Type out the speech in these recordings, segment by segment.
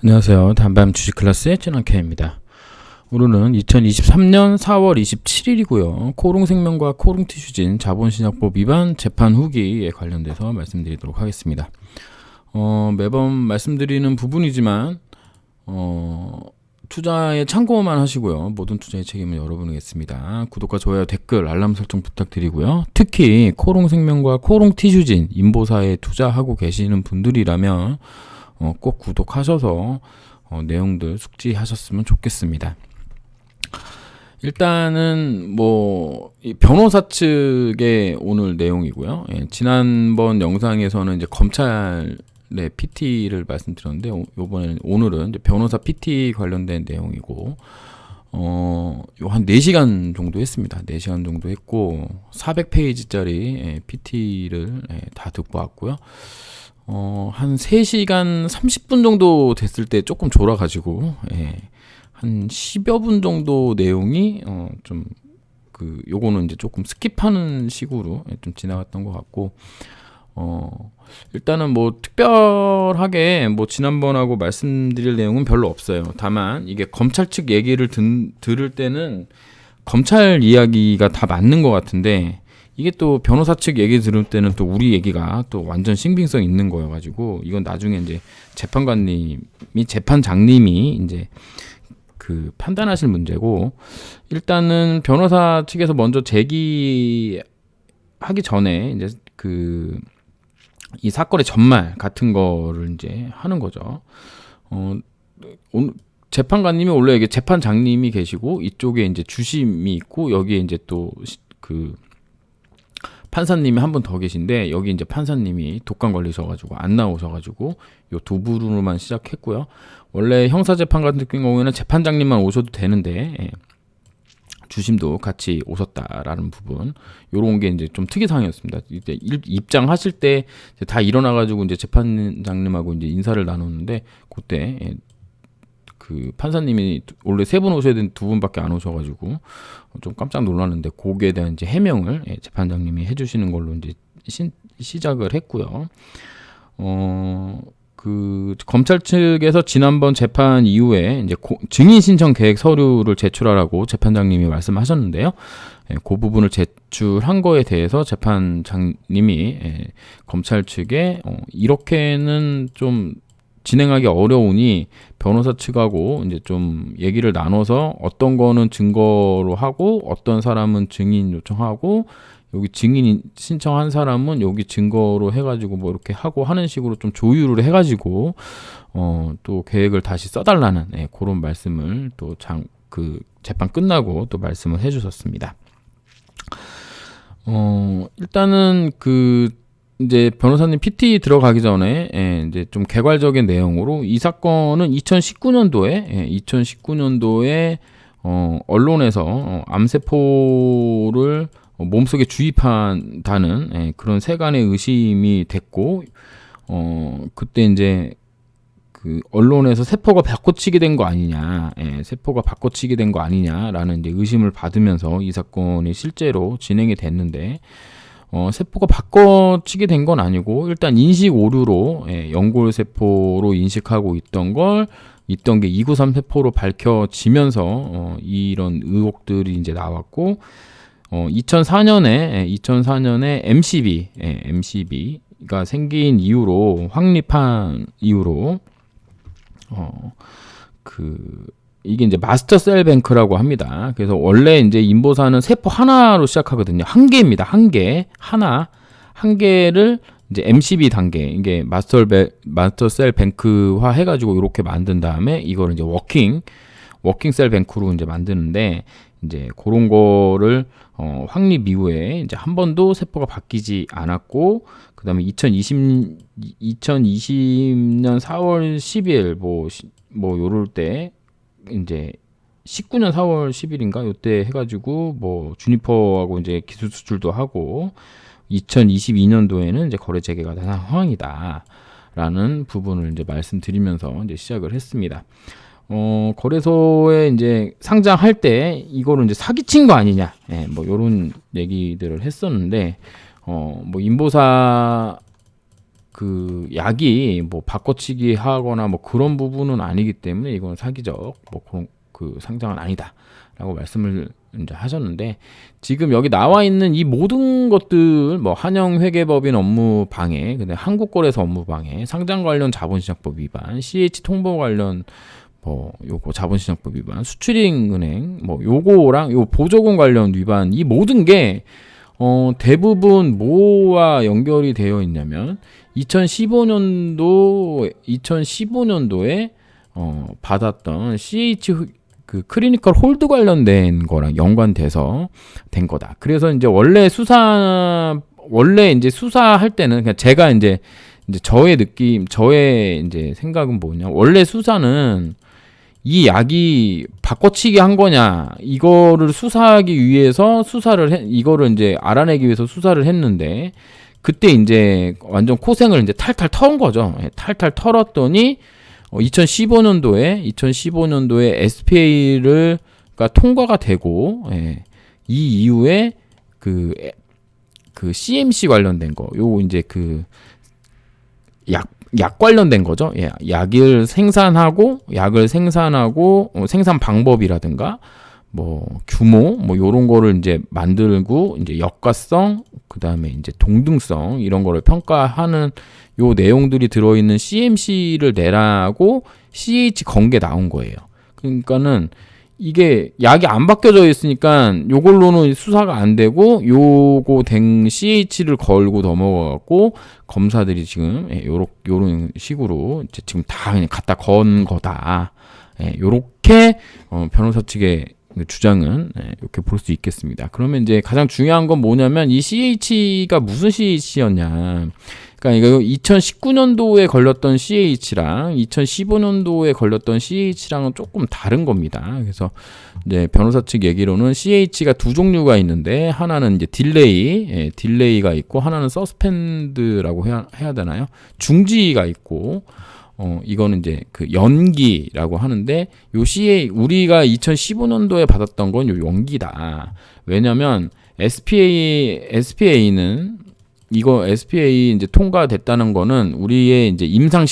안녕하세요. 단밤 주식 클래스의 진원케입니다. 오늘은 2023년 4월 27일이고요. 코롱생명과 코롱티슈진 자본신약법 위반 재판 후기에 관련돼서 말씀드리도록 하겠습니다. 매번 말씀드리는 부분이지만 투자에 참고만 하시고요. 모든 투자의 책임은 여러분이겠습니다. 구독과 좋아요, 댓글, 알람 설정 부탁드리고요. 특히 코롱생명과 코롱티슈진 인보사에 투자하고 계시는 분들이라면 꼭 구독하셔서 내용들 숙지하셨으면 좋겠습니다. 일단은 이 변호사 측의 오늘 내용이고요. 지난번 영상에서는 이제 검찰의 PT를 말씀드렸는데 오늘은 이제 변호사 PT 관련된 내용이고 한 4시간 정도 했습니다. 4시간 정도 했고 400페이지짜리 PT를 다 듣고 왔고요. 한 3시간 30분 정도 됐을 때 조금 졸아가지고, 한 10여 분 정도 내용이, 요거는 이제 조금 스킵하는 식으로 좀 지나갔던 것 같고, 일단은 특별하게 지난번하고 말씀드릴 내용은 별로 없어요. 다만, 이게 검찰 측 얘기를 들을 때는 검찰 이야기가 다 맞는 것 같은데, 이게 또 변호사 측 얘기 들을 때는 또 우리 얘기가 또 완전 신빙성 있는 거여가지고 이건 나중에 이제 재판장님이 이제 그 판단하실 문제고, 일단은 변호사 측에서 먼저 제기하기 전에 이제 이 사건의 전말 같은 거를 이제 하는 거죠. 오늘 재판관님이 원래 이게 재판장님이 계시고 이쪽에 이제 주심이 있고 여기에 이제 또 판사님이 한 분 더 계신데 여기 이제 판사님이 독감 걸리셔가지고 안 나오셔가지고 요 두 분으로만 시작했고요. 원래 형사재판 같은 경우에는 재판장님만 오셔도 되는데 주심도 같이 오셨다라는 부분, 요런 게 이제 좀 특이사항이었습니다. 이제 입장하실 때 다 일어나가지고 이제 재판장님하고 이제 인사를 나눴는데 그때 그 판사님이 원래 3분 오셔야 되는 2분밖에 안 오셔가지고 좀 깜짝 놀랐는데 거기에 대한 이제 해명을 재판장님이 해주시는 걸로 이제 시작을 했고요. 그 검찰 측에서 지난번 재판 이후에 이제 증인 신청 계획 서류를 제출하라고 재판장님이 말씀하셨는데요. 그 부분을 제출한 거에 대해서 재판장님이 검찰 측에 이렇게는 좀 진행하기 어려우니 변호사 측하고 이제 좀 얘기를 나눠서 어떤 거는 증거로 하고 어떤 사람은 증인 요청하고 여기 증인 신청한 사람은 여기 증거로 해가지고 이렇게 하고 하는 식으로 좀 조율을 해가지고 또 계획을 다시 써달라는 그런 말씀을 또 재판 끝나고 또 말씀을 해주셨습니다. 일단은 이제 변호사님 PT 들어가기 전에 이제 좀 개괄적인 내용으로 이 사건은 2019년도에 언론에서 암세포를 몸속에 주입한다는 그런 세간의 의심이 됐고 그때 이제 그 언론에서 세포가 바꿔치기 된 거 아니냐, 세포가 바꿔치기 된 거 아니냐라는 이제 의심을 받으면서 이 사건이 실제로 진행이 됐는데. 세포가 바꿔치기 된 건 아니고 일단 인식 오류로 연골 세포로 인식하고 있던 게 293 세포로 밝혀지면서 이런 의혹들이 이제 나왔고 2004년에 MCB가 생긴 이후로 확립한 이후로 이게 이제 마스터 셀 뱅크라고 합니다. 그래서 원래 이제 인보사는 세포 하나로 시작하거든요. 한 개입니다. 한 개를 이제 MCB 단계, 이게 마스터 셀 뱅크화 해가지고 이렇게 만든 다음에 이거를 이제 워킹 셀 뱅크로 이제 만드는데 이제 그런 거를 확립 이후에 이제 한 번도 세포가 바뀌지 않았고 그다음에 2020년 4월 10일 요럴 때 이제 19년 4월 10일인가 요때 해가지고 주니퍼하고 이제 기술 수출도 하고 2022년도에는 이제 거래 재개가 된 상황이다라는 부분을 이제 말씀드리면서 이제 시작을 했습니다. 거래소에 이제 상장할 때 이거를 이제 사기친 거 아니냐, 요런 얘기들을 했었는데 인보사 그 약이 뭐 바꿔치기 하거나 뭐 그런 부분은 아니기 때문에 이건 사기적 뭐 그런 그 상장은 아니다라고 말씀을 이제 하셨는데, 지금 여기 나와 있는 이 모든 것들 뭐 한영회계법인 업무 방해, 근데 한국거래소 업무 방해, 상장 관련 자본시장법 위반, CH 통보 관련 뭐 요거 자본시장법 위반, 수출입은행 뭐 요거랑 요 보조금 관련 위반, 이 모든 게 대부분 뭐와 연결이 되어 있냐면 2015년도에 받았던 CH 그 크리니컬 홀드 관련된 거랑 연관돼서 된 거다. 그래서 이제 원래 이제 수사할 때는 그냥 제가 이제 저의 이제 생각은 뭐냐. 원래 수사는 이 약이 바꿔치기 한 거냐, 이거를 수사하기 위해서 이거를 이제 알아내기 위해서 수사를 했는데, 그때 이제 완전 코생을 이제 탈탈 턴 거죠. 탈탈 털었더니 2015년도에 SPA가 통과가 되고, 이 이후에 그 CMC 관련된 거, 요 이제 그 약 관련된 거죠. 약을 생산하고 생산 방법이라든가 뭐 규모 뭐 요런 거를 이제 만들고, 이제 역가성, 그다음에 이제 동등성, 이런 거를 평가하는 요 내용들이 들어있는 CMC를 내라고 CH 건게 나온 거예요. 그러니까는 이게 약이 안 바뀌어져 있으니까 요걸로는 수사가 안 되고, 요거 된 CH를 걸고 넘어가고 검사들이 지금 요런 식으로 이제 지금 다 그냥 갖다 건 거다. 요렇게 변호사 측의 주장은 이렇게 볼 수 있겠습니다. 그러면 이제 가장 중요한 건 뭐냐면, 이 CH가 무슨 CH였냐. 그러니까 이거 2019년도에 걸렸던 CH랑 2015년도에 걸렸던 CH랑은 조금 다른 겁니다. 그래서 이제 변호사 측 얘기로는 CH가 두 종류가 있는데, 하나는 이제 딜레이가 있고, 하나는 서스펜드라고 해야 되나요? 중지가 있고, 이거는 이제 그 연기라고 하는데, 요 우리가 2015년도에 받았던 건 요 연기다. 왜냐면 SPA는 SPA 이제 통과됐다는 거는 우리의 이제 임상의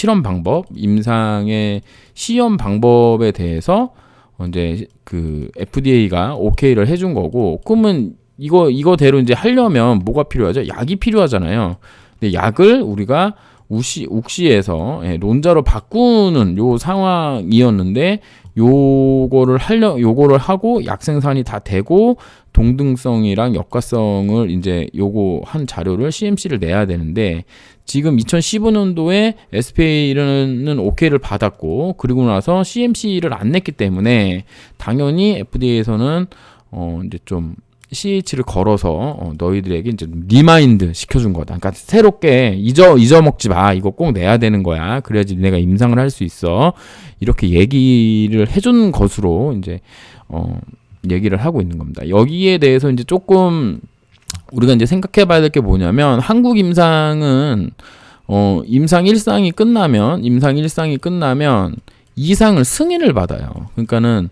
시험 방법에 대해서 이제 그 FDA가 오케이를 해준 거고, 그러면 이거대로 이제 하려면 뭐가 필요하죠? 약이 필요하잖아요. 근데 약을 우리가 욱시에서 론자로 바꾸는 요 상황이었는데, 요거를 하고 약 생산이 다 되고 동등성이랑 역가성을 이제 요거 한 자료를 CMC를 내야 되는데, 지금 2015년도에 SPA는 오케이를 받았고, 그리고 나서 CMC를 안 냈기 때문에 당연히 FDA에서는 이제 좀 CH를 걸어서 너희들에게 이제 리마인드 시켜준 거다. 그러니까 새롭게 잊어먹지 마. 이거 꼭 내야 되는 거야. 그래야지 내가 임상을 할 수 있어. 이렇게 얘기를 해준 것으로 이제 얘기를 하고 있는 겁니다. 여기에 대해서 이제 조금 우리가 이제 생각해봐야 될 게 뭐냐면, 한국 임상은 임상 1상이 끝나면 이상을 승인을 받아요. 그러니까는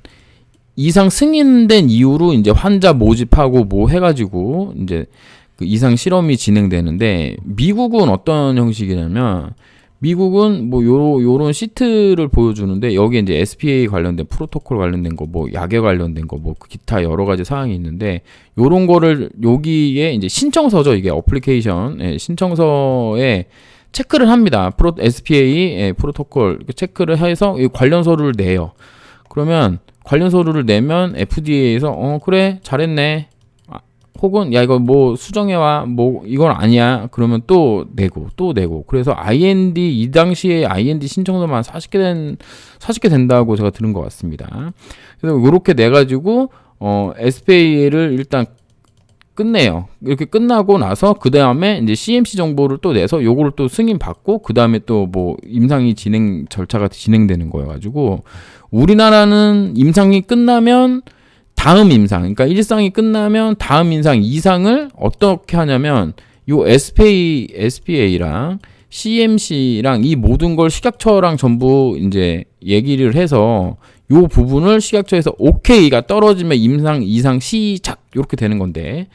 이상 승인된 이후로 이제 환자 모집하고 뭐 해가지고 이제 그 이상 실험이 진행되는데, 미국은 어떤 형식이냐면, 미국은 뭐 요런 시트를 보여주는데, 여기에 이제 SPA 관련된 프로토콜 관련된 거, 뭐 약에 관련된 거, 뭐 기타 여러 가지 사항이 있는데, 요런 거를 여기에 이제 신청서죠. 이게 어플리케이션 신청서에 체크를 합니다. SPA 프로토콜 체크를 해서 관련서를 내요. 그러면 관련서류를 내면 FDA에서 그래 잘했네, 혹은 야 이거 뭐 수정해와, 뭐 이건 아니야, 그러면 또 내고 그래서 이 당시에 IND 신청서만 40개 된다고 제가 들은 것 같습니다. 그래서 이렇게 내가지고 SPA를 일단 끝내요. 이렇게 끝나고 나서 그 다음에 이제 CMC 정보를 또 내서 요거를 또 승인 받고, 그 다음에 또 뭐 임상이 절차가 진행되는 거여가지고, 우리나라는 임상이 끝나면 다음 임상, 그러니까 1상이 끝나면 다음 임상 2상을 어떻게 하냐면, 요 SPA랑 CMC랑 이 모든 걸 식약처랑 전부 이제 얘기를 해서, 요 부분을 식약처에서 오케이가 떨어지면 임상 2상 시작, 이렇게 되는 건데,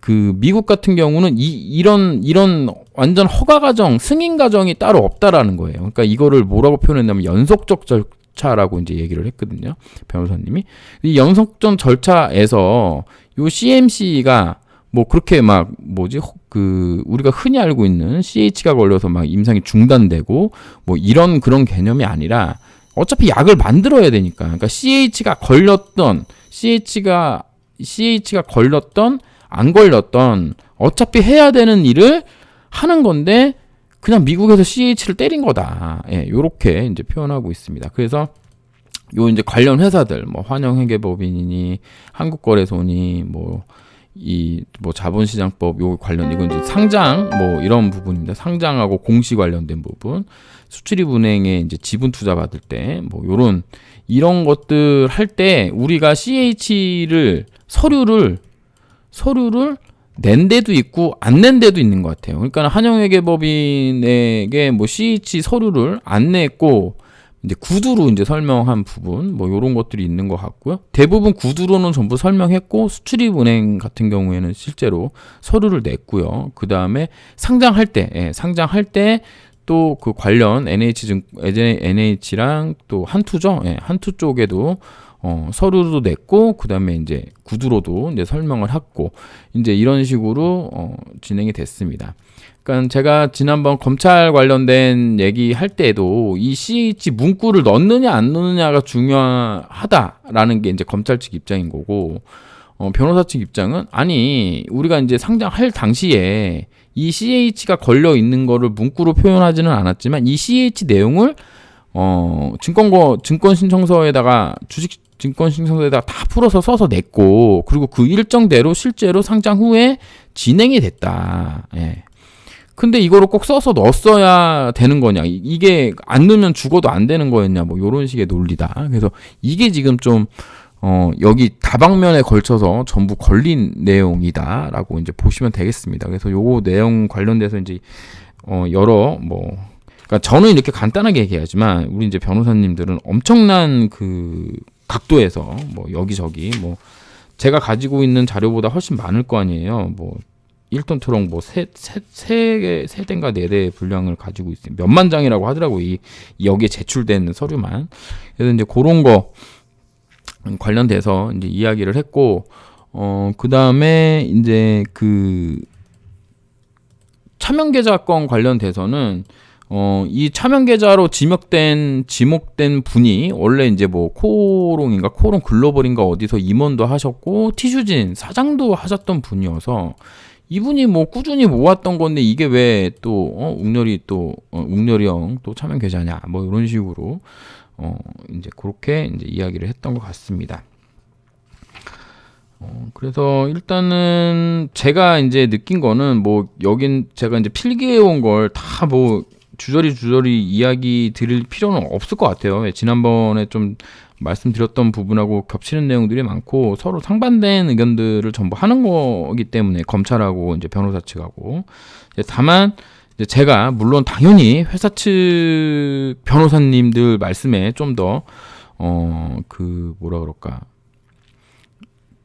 그 미국 같은 경우는 이런 완전 허가 과정, 승인 과정이 따로 없다라는 거예요. 그러니까 이거를 뭐라고 표현했냐면 연속적 절차라고 이제 얘기를 했거든요. 변호사님이. 이 연속적 절차에서 요 CMC가 뭐 그렇게 막 그 우리가 흔히 알고 있는 CH가 걸려서 막 임상이 중단되고 뭐 이런 그런 개념이 아니라 어차피 약을 만들어야 되니까. 그러니까 CH가 걸렸던 안 걸렸던 어차피 해야 되는 일을 하는 건데 그냥 미국에서 CH를 때린 거다. 예, 요렇게 이제 표현하고 있습니다. 그래서 요 이제 관련 회사들 뭐 환영회계법인이니 한국거래소니 뭐 자본시장법 요 관련 이건 이제 상장 뭐 이런 부분입니다. 상장하고 공시 관련된 부분, 수출입은행에 이제 지분 투자 받을 때 뭐 요런 이런 것들 할 때 우리가 CH를 서류를 낸 데도 있고 안 낸 데도 있는 것 같아요. 그러니까 한영회계법인에게 뭐 CH 서류를 안 냈고 이제 구두로 이제 설명한 부분 뭐 이런 것들이 있는 것 같고요. 대부분 구두로는 전부 설명했고 수출입은행 같은 경우에는 실제로 서류를 냈고요. 그 다음에 상장할 때 또 그 관련 NH랑 또 한투죠. 한투 쪽에도 서류도 냈고 그다음에 이제 구두로도 이제 설명을 했고 이제 이런 식으로 진행이 됐습니다. 그러니까 제가 지난번 검찰 관련된 얘기할 때도 이 CH 문구를 넣느냐 안 넣느냐가 중요하다라는 게 이제 검찰 측 입장인 거고 변호사 측 입장은 아니 우리가 이제 상장할 당시에 이 CH가 걸려 있는 거를 문구로 표현하지는 않았지만 이 CH 내용을 증권신청서에다가 증권신청서에다가 다 풀어서 써서 냈고 그리고 그 일정대로 실제로 상장 후에 진행이 됐다. 예. 근데 이거를 꼭 써서 넣었어야 되는 거냐? 이게 안 넣으면 죽어도 안 되는 거였냐? 뭐 이런 식의 논리다. 그래서 이게 지금 좀 여기 다방면에 걸쳐서 전부 걸린 내용이다라고 이제 보시면 되겠습니다. 그래서 요거 내용 관련돼서 이제 그러니까 저는 이렇게 간단하게 얘기하지만 우리 이제 변호사님들은 엄청난 그 각도에서 뭐 여기저기 뭐 제가 가지고 있는 자료보다 훨씬 많을 거 아니에요. 뭐 1톤 트럭 뭐 세 대인가 4대 분량을 가지고 있어요. 몇만 장이라고 하더라고 여기에 제출된 서류만. 그래서 이제 그런 거 관련돼서 이제 이야기를 했고 그 다음에 이제 그 차명계좌권 관련돼서는 이 차명계좌로 지목된 분이 원래 이제 뭐 코롱 글로벌인가 어디서 임원도 하셨고 티슈진 사장도 하셨던 분이어서 이분이 뭐 꾸준히 모았던 건데 이게 왜 또 웅렬이형 또 차명계좌냐 뭐 이런 식으로 이제 그렇게 이제 이야기를 했던 것 같습니다. 그래서 일단은 제가 이제 느낀 거는 뭐 여긴 제가 이제 필기해 온 걸 다 뭐 주저리 이야기 드릴 필요는 없을 것 같아요. 지난번에 좀 말씀드렸던 부분하고 겹치는 내용들이 많고 서로 상반된 의견들을 전부 하는 거기 때문에 검찰하고 이제 변호사 측하고 다만 이제 제가 물론 당연히 회사 측 변호사님들 말씀에 좀 더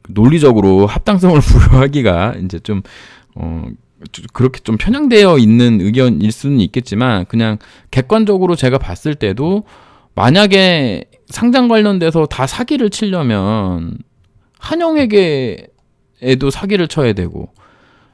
논리적으로 합당성을 부여하기가 이제 좀 그렇게 좀 편향되어 있는 의견일 수는 있겠지만 그냥 객관적으로 제가 봤을 때도 만약에 상장 관련돼서 다 사기를 치려면 한영회계에도 사기를 쳐야 되고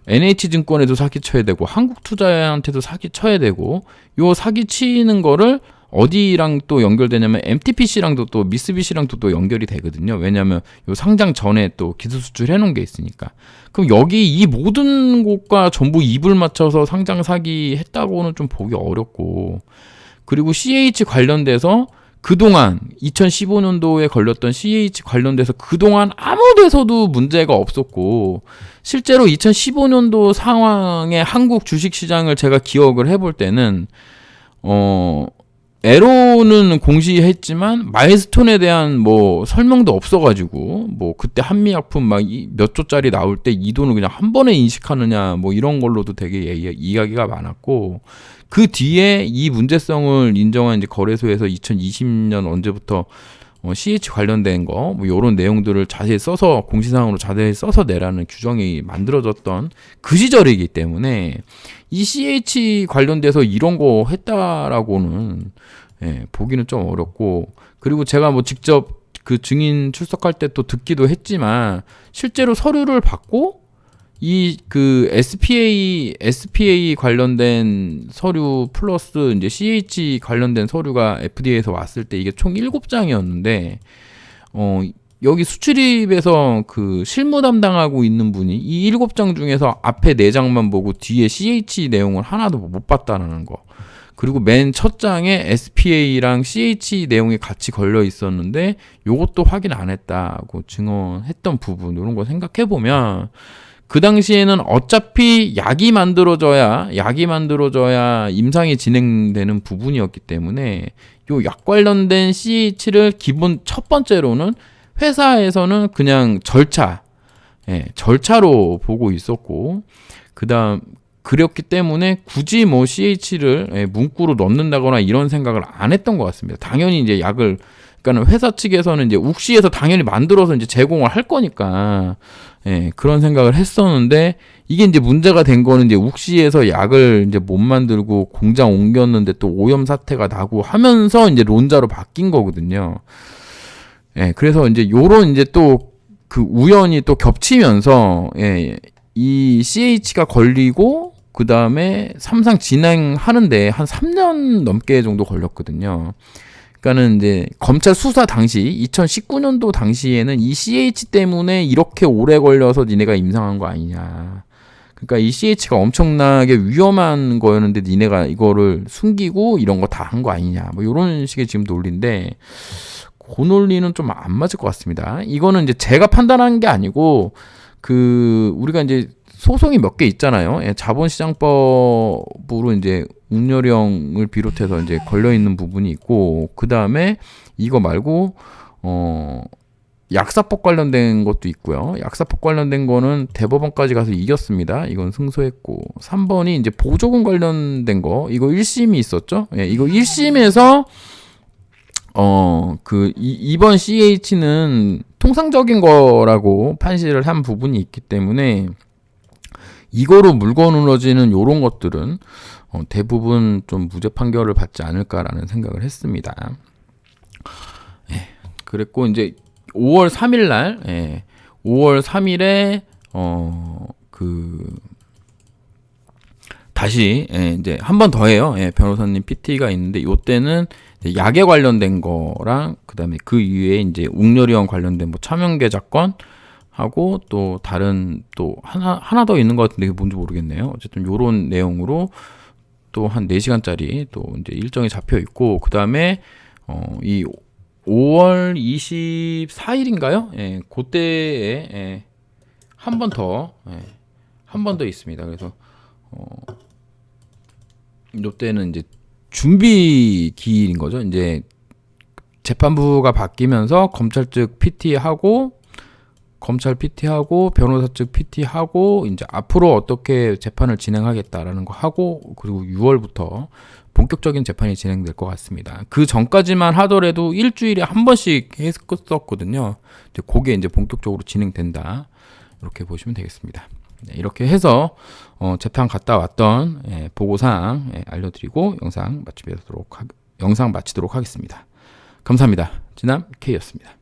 NH증권에도 사기 쳐야 되고 한국투자한테도 사기 쳐야 되고 요 사기 치는 거를 어디랑 또 연결되냐면 MTPC랑도 또 미쓰비시랑도 또 연결이 되거든요. 왜냐하면 요 상장 전에 또 기술 수출해 놓은 게 있으니까. 그럼 여기 이 모든 곳과 전부 입을 맞춰서 상장 사기 했다고는 좀 보기 어렵고 그리고 CH 관련돼서 그동안 2015년도에 걸렸던 CH 관련돼서 그동안 아무 데서도 문제가 없었고 실제로 2015년도 상황의 한국 주식시장을 제가 기억을 해볼 때는 에로는 공시했지만 마일스톤에 대한 뭐 설명도 없어가지고 뭐 그때 한미약품 막 몇 조짜리 나올 때 이 돈을 그냥 한 번에 인식하느냐 뭐 이런 걸로도 되게 이야기가 많았고 그 뒤에 이 문제성을 인정한 이제 거래소에서 2020년 언제부터 CH 관련된 거, 뭐 요런 내용들을 자세히 써서 공시사항으로 자세히 써서 내라는 규정이 만들어졌던 그 시절이기 때문에 이 CH 관련돼서 이런 거 했다라고는 보기는 좀 어렵고, 그리고 제가 뭐 직접 그 증인 출석할 때 또 듣기도 했지만 실제로 서류를 받고 이 그 SPA 관련된 서류 플러스 이제 CH 관련된 서류가 FDA에서 왔을 때 이게 총 7장이었는데 여기 수출입에서 그 실무 담당하고 있는 분이 이 7장 중에서 앞에 4장만 보고 뒤에 CH 내용을 하나도 못 봤다는 거. 그리고 맨 첫 장에 SPA랑 CH 내용이 같이 걸려 있었는데 요것도 확인 안 했다고 증언했던 부분, 이런 거 생각해 보면 그 당시에는 어차피 약이 만들어져야 임상이 진행되는 부분이었기 때문에 요 약 관련된 CH를 기본 첫 번째로는 회사에서는 그냥 절차로 보고 있었고, 그랬기 때문에 굳이 뭐 CH를 문구로 넣는다거나 이런 생각을 안 했던 것 같습니다. 당연히 이제 그러니까 회사 측에서는 이제 욱시에서 당연히 만들어서 이제 제공을 할 거니까 그런 생각을 했었는데, 이게 이제 문제가 된 거는 이제 욱시에서 약을 이제 못 만들고 공장 옮겼는데 또 오염 사태가 나고 하면서 이제 론자로 바뀐 거거든요. 그래서 이제 요런 이제 또 그 우연이 또 겹치면서 이 CH가 걸리고 그 다음에 삼상 진행하는데 한 3년 넘게 정도 걸렸거든요. 그러니까는 이제 검찰 수사 당시 2019년도 당시에는 이 CH 때문에 이렇게 오래 걸려서 니네가 임상한 거 아니냐. 그러니까 이 CH가 엄청나게 위험한 거였는데 니네가 이거를 숨기고 이런 거 다 한 거 아니냐. 뭐 이런 식의 지금 논리인데, 그 논리는 좀 안 맞을 것 같습니다. 이거는 이제 제가 판단한 게 아니고 우리가 이제 소송이 몇 개 있잖아요. 자본시장법으로 이제 웅렬형을 비롯해서 이제 걸려 있는 부분이 있고, 그 다음에 이거 말고 약사법 관련된 것도 있고요. 약사법 관련된 거는 대법원까지 가서 이겼습니다. 이건 승소했고, 3번이 이제 보조금 관련된 거, 이거 1심이 있었죠. 이거 1심에서 이번 CH는 통상적인 거라고 판시를 한 부분이 있기 때문에 이거로 물거늘어지는 요런 것들은 대부분 좀 무죄 판결을 받지 않을까라는 생각을 했습니다. 그랬고 이제 5월 3일 날 5월 3일에 다시 이제 한 번 더 해요. 변호사님 PT가 있는데 요때는 약에 관련된 거랑 그다음에 그 이후에 이제 웅렬이원 관련된 뭐 차명계좌권 하고 또 다른 또 하나 더 있는 것 같은데 그게 뭔지 모르겠네요. 어쨌든 요런 내용으로 또 한 4시간짜리 또 이제 일정이 잡혀 있고, 그다음에 이 5월 24일인가요? 그때에 한 번 더 있습니다. 그래서 요때는 이제 준비 기일인 거죠. 이제 재판부가 바뀌면서 검찰 측 검찰 PT하고 변호사 측 PT하고 이제 앞으로 어떻게 재판을 진행하겠다라는 거 하고, 그리고 6월부터 본격적인 재판이 진행될 것 같습니다. 그 전까지만 하더라도 일주일에 한 번씩 했었거든요. 이제 그게 이제 본격적으로 진행된다, 이렇게 보시면 되겠습니다. 이렇게 해서 재판 갔다 왔던 보고사항 알려드리고 영상 마치도록 하겠습니다. 감사합니다. 진남 K였습니다.